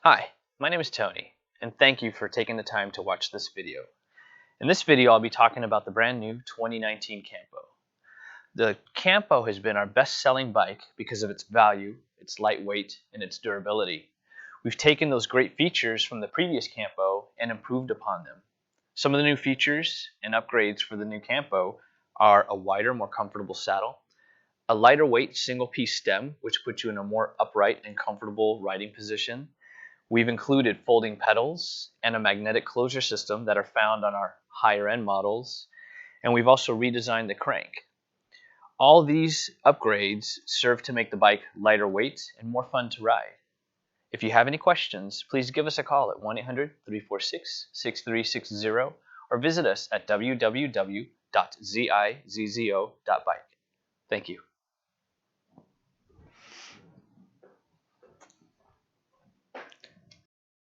Hi, my name is Tony, and thank you for taking the time to watch this video. In this video, I'll be talking about the brand new 2019 Campo. The Campo has been our best-selling bike because of its value, its lightweight, and its durability. We've taken those great features from the previous Campo and improved upon them. Some of the new features and upgrades for the new Campo are a wider, more comfortable saddle, a lighter weight single-piece stem, which puts you in a more upright and comfortable riding position. We've included folding pedals and a magnetic closure system that are found on our higher end models, and we've also redesigned the crank. All these upgrades serve to make the bike lighter weight and more fun to ride. If you have any questions, please give us a call at 1-800-346-6360 or visit us at www.zizzo.bike. Thank you.